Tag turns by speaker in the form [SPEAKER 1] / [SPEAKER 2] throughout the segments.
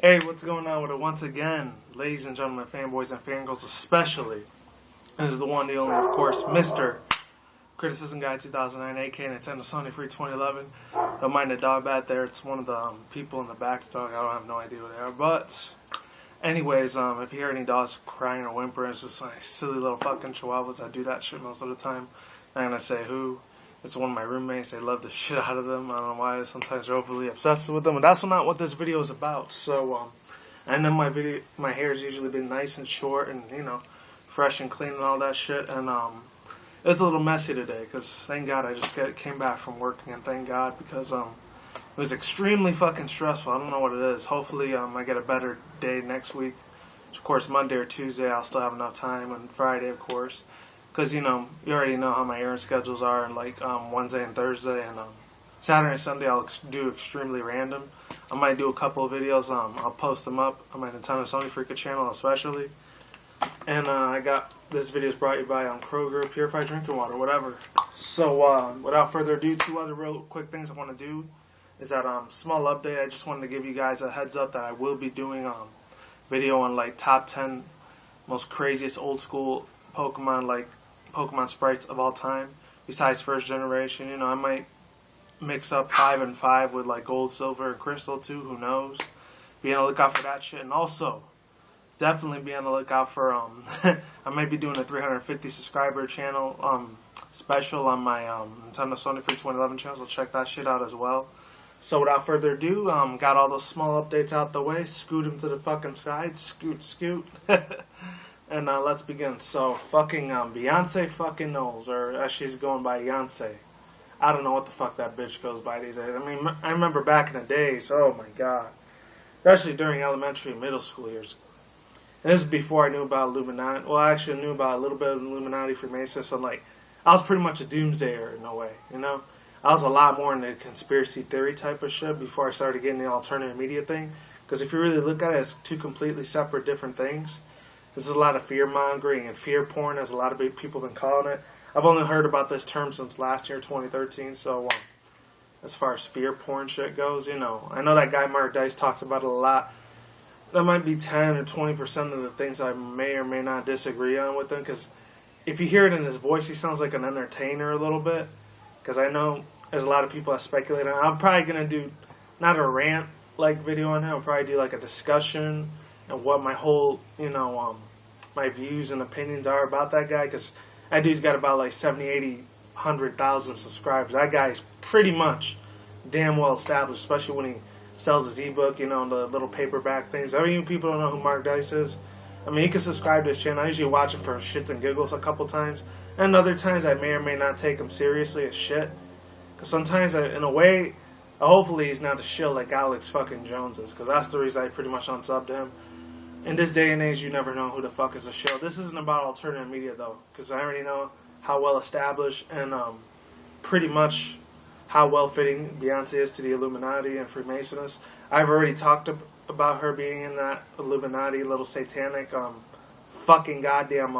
[SPEAKER 1] Hey, what's going on with it once again, ladies and gentlemen, fanboys and fangirls especially. This is the one, the only, of course, Mr. Criticism Guy 2009, aka Nintendo Sony Free 2011. Don't mind the dog back there, it's one of the people in the back dog, I don't have no idea who they are, but anyways, if you hear any dogs crying or whimpering, it's just like silly little fucking chihuahuas. I do that shit most of the time. I'm not gonna say who. It's one of my roommates. They love the shit out of them. I don't know why. Sometimes they're overly obsessed with them, and that's not what this video is about. So, I know my hair's usually been nice and short, and fresh and clean and all that shit. And it's a little messy today because thank God I just came back from working, and thank God because it was extremely fucking stressful. I don't know what it is. Hopefully, I get a better day next week. Of course, Monday or Tuesday I'll still have enough time, and Friday, of course. Because, you already know how my airing schedules are, and like Wednesday and Thursday, and Saturday and Sunday I'll do extremely random. I might do a couple of videos, I'll post them up on my Nintendo Sony Freaka channel especially. And I got, this video is brought to you by Kroger, Purified Drinking Water, whatever. So, without further ado, two other real quick things I want to do is that small update. I just wanted to give you guys a heads up that I will be doing video on like top 10 most craziest old school Pokemon sprites of all time, besides first generation. I might mix up 5 and 5 with like gold, silver, and crystal too, who knows. Be on the lookout for that shit. And also, definitely be on the lookout for, I might be doing a 350 subscriber channel special on my Nintendo Sony Free 2011 channel, so check that shit out as well. So without further ado, got all those small updates out the way, scoot them to the fucking side, scoot. And let's begin. So, fucking Beyonce fucking Knowles, or as she's going by, Beyonce. I don't know what the fuck that bitch goes by these days. I mean, I remember back in the days, oh my god. Especially during elementary and middle school years. And this is before I knew about Illuminati. Well, I actually knew about a little bit of Illuminati, Freemasons, so like, I was pretty much a doomsdayer in a way, I was a lot more into conspiracy theory type of shit before I started getting the alternative media thing. Because if you really look at it, it's two completely separate different things. This is a lot of fear-mongering and fear porn, as a lot of people have been calling it. I've only heard about this term since last year, 2013, so as far as fear porn shit goes, I know that guy Mark Dice talks about it a lot. That might be 10 or 20% of the things I may or may not disagree on with him, because if you hear it in his voice, he sounds like an entertainer a little bit, because I know there's a lot of people that speculate on it. I'm probably going to do, not a rant-like video on him, I'll probably do like a discussion and what my whole, my views and opinions are about that guy, because that dude's got about like 70, 80, 100,000 subscribers. That guy's pretty much damn well established, especially when he sells his ebook, the little paperback things. I mean, people don't know who Mark Dice is. I mean, you can subscribe to his channel. I usually watch it for shits and giggles a couple times, and other times I may or may not take him seriously as shit, because sometimes, in a way, hopefully he's not a shill like Alex fucking Jones is, because that's the reason I pretty much unsubbed him. In this day and age, you never know who the fuck is a shill. This isn't about alternative media, though, because I already know how well established and pretty much how well fitting Beyonce is to the Illuminati and Freemasons. I've already talked about her being in that Illuminati, little satanic, fucking goddamn,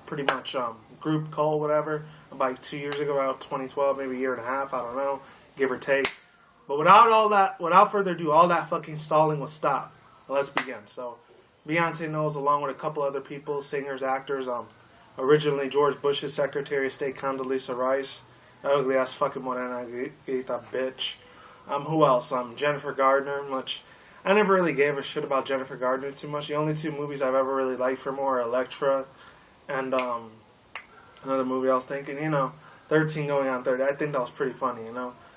[SPEAKER 1] pretty much group cult, whatever, about 2 years ago, about 2012, maybe a year and a half, I don't know, give or take. But without further ado, all that fucking stalling was stopped. Let's begin. So, Beyonce Knowles, along with a couple other people, singers, actors, originally George Bush's Secretary of State Condoleezza Rice, that ugly ass fucking Morena Grita bitch. Who else? Jennifer Gardner, which I never really gave a shit about Jennifer Gardner too much. The only two movies I've ever really liked from her are Elektra and another movie I was thinking, 13 Going on 30. I think that was pretty funny,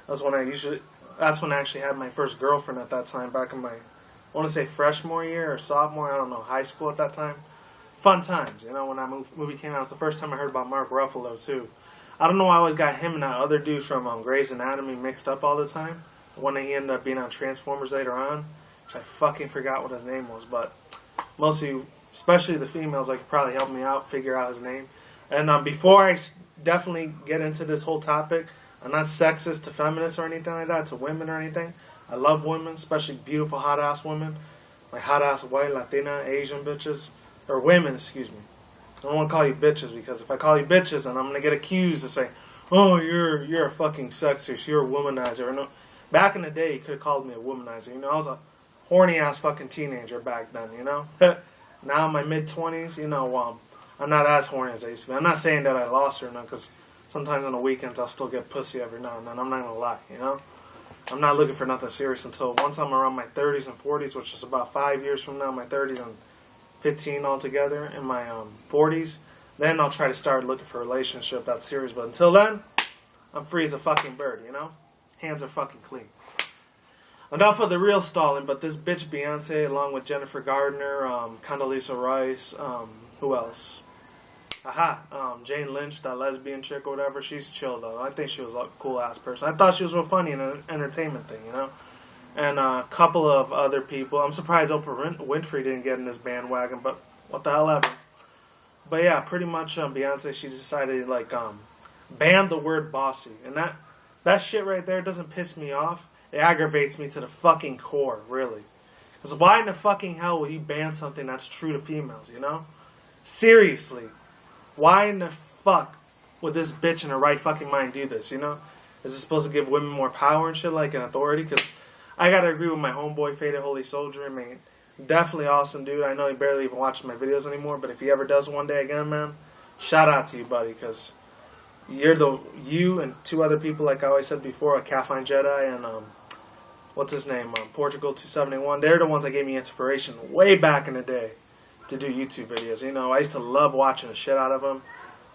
[SPEAKER 1] That's when I actually had my first girlfriend at that time, back in my, I want to say freshman year or sophomore, I don't know, high school at that time. Fun times, when that movie came out. It was the first time I heard about Mark Ruffalo, too. I don't know why I always got him and that other dude from Grey's Anatomy mixed up all the time. When he ended up being on Transformers later on, which I fucking forgot what his name was, but mostly, especially the females, like probably helped me out, figure out his name. And before I definitely get into this whole topic, I'm not sexist to feminists or anything like that, to women or anything. I love women, especially beautiful, hot-ass women. Like hot-ass white, Latina, Asian bitches. Or women, excuse me. I don't want to call you bitches, because if I call you bitches, then I'm going to get accused of saying, oh, you're a fucking sexist, you're a womanizer. No, back in the day, you could have called me a womanizer. I was a horny ass fucking teenager back then, you know? Now in my mid-20s, you know, I'm not as horny as I used to be. I'm not saying that I lost her, no, because sometimes on the weekends I'll still get pussy every now and then. I'm not gonna lie, you know? I'm not looking for nothing serious until once I'm around my 30s and 40s, which is about 5 years from now, my 30s and 15 altogether, in my 40s. Then I'll try to start looking for a relationship that's serious. But until then, I'm free as a fucking bird, you know? Hands are fucking clean. Enough of the real stalling, but this bitch Beyonce, along with Jennifer Gardner, Condoleezza Rice, who else? Jane Lynch, that lesbian chick or whatever, she's chill though. I think she was a cool ass person. I thought she was real funny in an entertainment thing, you know? And a couple of other people. I'm surprised Oprah Winfrey didn't get in this bandwagon, but what the hell ever. But yeah, pretty much Beyonce, she decided to ban the word bossy. And that shit right there doesn't piss me off. It aggravates me to the fucking core, really. Because why in the fucking hell would you ban something that's true to females, you know? Seriously. Why in the fuck would this bitch in her right fucking mind do this, you know? Is it supposed to give women more power and shit, like an authority? Because I gotta agree with my homeboy, Faded Holy Soldier. I mean, definitely awesome dude. I know he barely even watches my videos anymore, but if he ever does one day again, man, shout out to you, buddy, because you and two other people, like I always said before, Caffeine Jedi and, what's his name, Portugal 271, they're the ones that gave me inspiration way back in the day to do YouTube videos. You know, I used to love watching the shit out of them.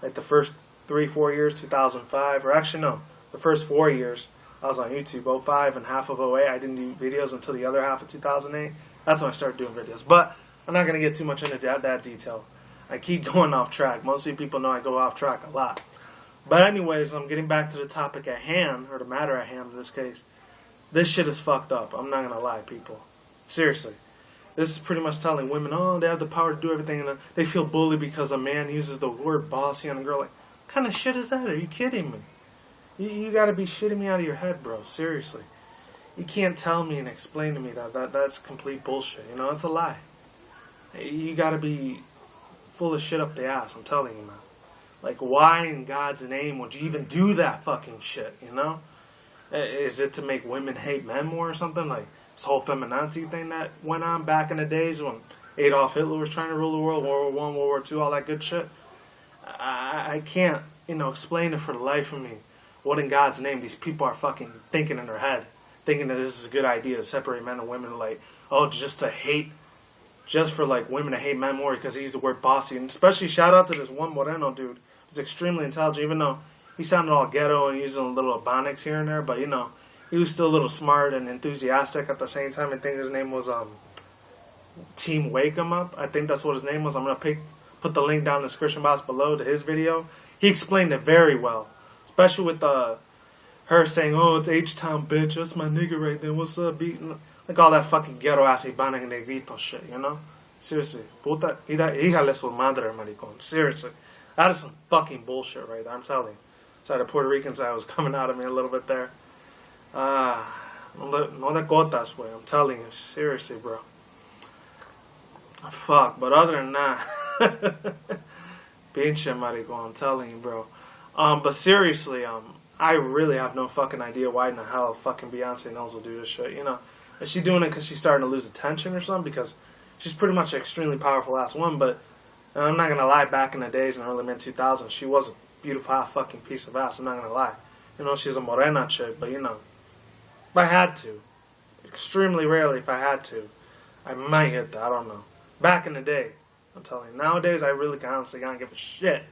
[SPEAKER 1] Like the first 3-4 years, 2005, or actually no, the first 4 years I was on YouTube, 05 and half of 08. I didn't do videos until the other half of 2008. That's when I started doing videos. But I'm not going to get too much into that detail. I keep going off track. Most of you people know I go off track a lot. But anyways, I'm getting back to the topic at hand, or the matter at hand in this case. This shit is fucked up. I'm not going to lie, people. Seriously. This is pretty much telling women, oh, they have the power to do everything, and they feel bullied because a man uses the word bossy on a girl. Like, what kind of shit is that? Are you kidding me? You got to be shitting me out of your head, bro. Seriously. You can't tell me and explain to me that's complete bullshit. You know, it's a lie. You got to be full of shit up the ass, I'm telling you, man. Like, why in God's name would you even do that fucking shit, you know? Is it to make women hate men more or something? Like, this whole feminazi thing that went on back in the days when Adolf Hitler was trying to rule the world, World War I, World War II, all that good shit. I can't, explain it for the life of me. What in God's name these people are fucking thinking in their head. Thinking that this is a good idea to separate men and women. Like, just for like women to hate men more because he used the word bossy. And especially shout out to this one Moreno dude. He's extremely intelligent, even though he sounded all ghetto and using a little Ebonics here and there. But, he was still a little smart and enthusiastic at the same time. I think his name was Team Wake 'em Up. I think that's what his name was. I'm going to put the link down in the description box below to his video. He explained it very well. Especially with her saying, oh, it's H-Town, bitch. That's my nigga right there. What's up, beating? Like all that fucking ghetto-ass Ibana and Negrito shit, Seriously. Puta, híjale su madre, maricón. Seriously. That is some fucking bullshit right there, I'm telling you. Sorry, the Puerto Rican side was coming out of me a little bit there. No le gotas, way. I'm telling you. Seriously, bro. Fuck. But other than that, pinche maricón, I'm telling you, bro. But seriously, I really have no fucking idea why in the hell fucking Beyonce knows will do this shit, Is she doing it because she's starting to lose attention or something? Because she's pretty much an extremely powerful ass woman, but I'm not going to lie, back in the days in the early mid-2000s, she was a beautiful hot fucking piece of ass, I'm not going to lie. She's a morena chick, but if I had to, extremely rarely if I had to, I might hit that, I don't know. Back in the day, I'm telling you. Nowadays, I really honestly don't give a shit.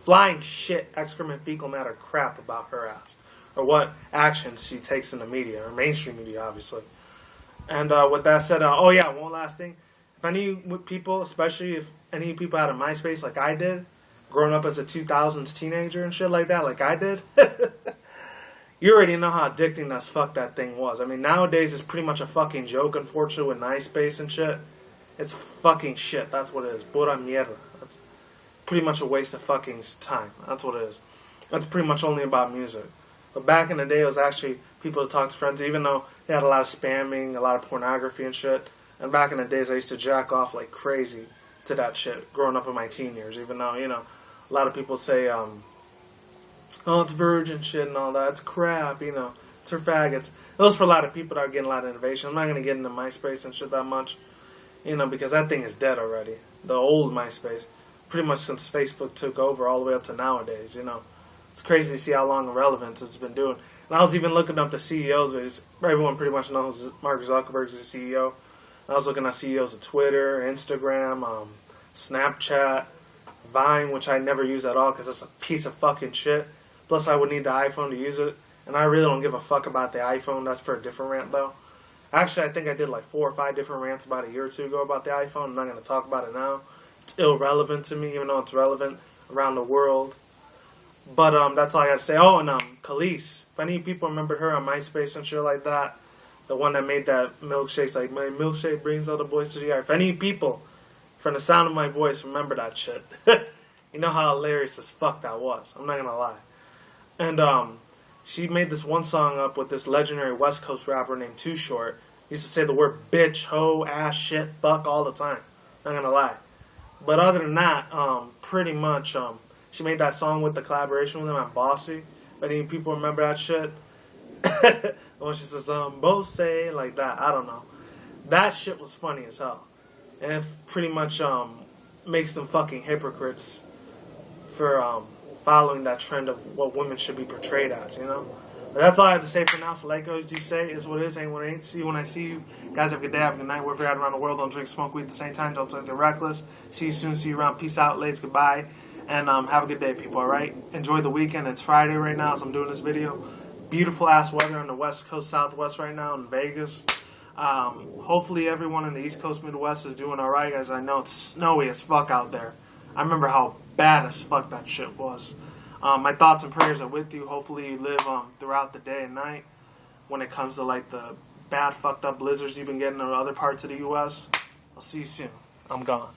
[SPEAKER 1] Flying shit, excrement, fecal matter crap about her ass. Or what actions she takes in the media, or mainstream media, obviously. And with that said, one last thing. If any people, especially if any people had a MySpace like I did, growing up as a 2000s teenager and shit like that, like I did, you already know how addicting as fuck that thing was. I mean, nowadays it's pretty much a fucking joke, unfortunately, with MySpace and shit. It's fucking shit. That's what it is. Pura mierda. That's pretty much a waste of fucking time. That's what it is. That's pretty much only about music. But back in the day, it was actually people to talk to friends, even though they had a lot of spamming, a lot of pornography and shit. And back in the days, I used to jack off like crazy to that shit, growing up in my teen years, even though, a lot of people say, oh, it's virgin shit and all that. It's crap, It's it's for faggots. It was for a lot of people that are getting a lot of innovation. I'm not gonna get into MySpace and shit that much, because that thing is dead already. The old MySpace, pretty much since Facebook took over, all the way up to nowadays. It's crazy to see how long irrelevance it's been doing. And I was even looking up the CEOs. Because everyone pretty much knows Mark Zuckerberg's the CEO. I was looking at CEOs of Twitter, Instagram, Snapchat, Vine, which I never use at all because it's a piece of fucking shit. Plus, I would need the iPhone to use it. And I really don't give a fuck about the iPhone. That's for a different rant, though. Actually, I think I did like 4 or 5 different rants about a year or two ago about the iPhone. I'm not going to talk about it now. It's irrelevant to me, even though it's relevant around the world. But that's all I got to say. Oh, and Khalees. If any people remember her on MySpace and shit like that, the one that made that milkshakes like, my milkshake brings all the boys to the yard. If any people, from the sound of my voice, remember that shit, you know how hilarious as fuck that was. I'm not going to lie. And she made this one song up with this legendary West Coast rapper named Too Short. He used to say the word bitch, hoe, ass, shit, fuck all the time. Not going to lie. But other than that, pretty much... she made that song with the collaboration with him on Bossy. If any people remember that shit. When she says, both say, like that. I don't know. That shit was funny as hell. And it pretty much makes them fucking hypocrites for following that trend of what women should be portrayed as, But that's all I have to say for now. So like I always do say, is what it is, ain't what it ain't. See you when I see you. Guys, have a good day, have a good night. Wherever you're at around the world, don't drink, smoke weed at the same time. Don't take the reckless. See you soon. See you around. Peace out, ladies. Goodbye. And have a good day, people, alright? Enjoy the weekend. It's Friday right now as I'm doing this video. Beautiful ass weather on the West Coast, Southwest right now in Vegas. Hopefully everyone in the East Coast, Midwest is doing alright, as I know it's snowy as fuck out there. I remember how bad as fuck that shit was. My thoughts and prayers are with you. Hopefully you live throughout the day and night when it comes to like the bad fucked up blizzards you've been getting in other parts of the U.S. I'll see you soon. I'm gone.